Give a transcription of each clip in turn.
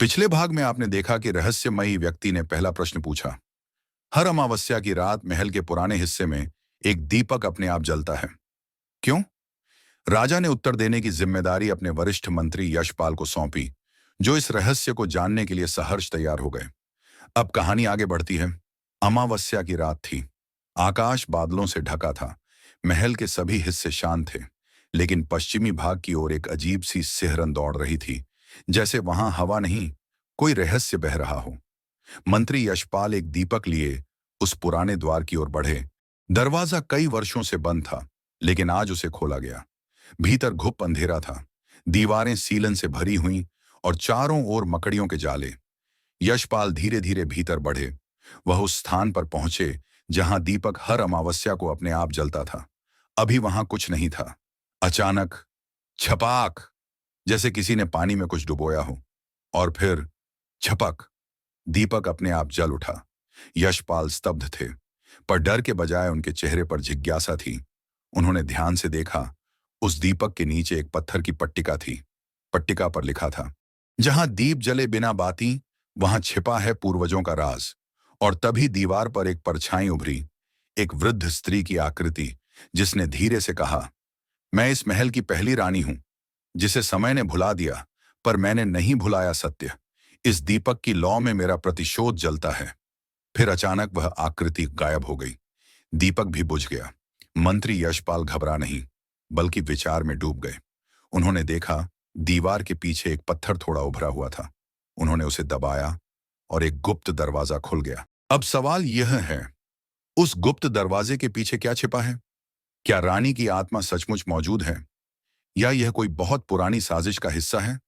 पिछले भाग में आपने देखा कि रहस्यमयी व्यक्ति ने पहला प्रश्न पूछा। हर अमावस्या की रात महल के पुराने हिस्से में एक दीपक अपने आप जलता है, क्यों? राजा ने उत्तर देने की जिम्मेदारी अपने वरिष्ठ मंत्री यशपाल को सौंपी, जो इस रहस्य को जानने के लिए सहर्ष तैयार हो गए। अब कहानी आगे बढ़ती है। अमावस्या की रात थी। आकाश बादलों से ढका था। महल के सभी हिस्से शांत थे, लेकिन पश्चिमी भाग की ओर एक अजीब सी सिहरन दौड़ रही थी, जैसे वहां हवा नहीं, कोई रहस्य बह रहा हो। मंत्री यशपाल एक दीपक लिए उस पुराने द्वार की ओर बढ़े। दरवाजा कई वर्षों से बंद था, लेकिन आज उसे खोला गया। भीतर घुप अंधेरा था। दीवारें सीलन से भरी हुई और चारों ओर मकड़ियों के जाले। यशपाल धीरे धीरे भीतर बढ़े। वह उस स्थान पर पहुंचे जहां दीपक हर अमावस्या को अपने आप जलता था। अभी वहां कुछ नहीं था। अचानक छपाक, जैसे किसी ने पानी में कुछ डुबोया हो। और फिर छपक, दीपक अपने आप जल उठा। यशपाल स्तब्ध थे, पर डर के बजाय उनके चेहरे पर जिज्ञासा थी। उन्होंने ध्यान से देखा। उस दीपक के नीचे एक पत्थर की पट्टिका थी। पट्टिका पर लिखा था, जहां दीप जले बिना बाती, वहां छिपा है पूर्वजों का राज। और तभी दीवार पर एक परछाई उभरी, एक वृद्ध स्त्री की आकृति, जिसने धीरे से कहा, मैं इस महल की पहली रानी हूं, जिसे समय ने भुला दिया, पर मैंने नहीं भुलाया सत्य। इस दीपक की लौ में मेरा प्रतिशोध जलता है। फिर अचानक वह आकृति गायब हो गई। दीपक भी बुझ गया। मंत्री यशपाल घबरा नहीं, बल्कि विचार में डूब गए। उन्होंने देखा, दीवार के पीछे एक पत्थर थोड़ा उभरा हुआ था। उन्होंने उसे दबाया और एक गुप्त दरवाजा खुल गया। अब सवाल यह है, उस गुप्त दरवाजे के पीछे क्या छिपा है? क्या रानी की आत्मा सचमुच मौजूद है, या यह कोई बहुत पुरानी साजिश का हिस्सा है?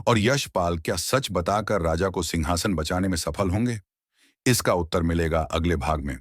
और यशपाल क्या सच बताकर राजा को सिंहासन बचाने में सफल होंगे? इसका उत्तर मिलेगा अगले भाग में।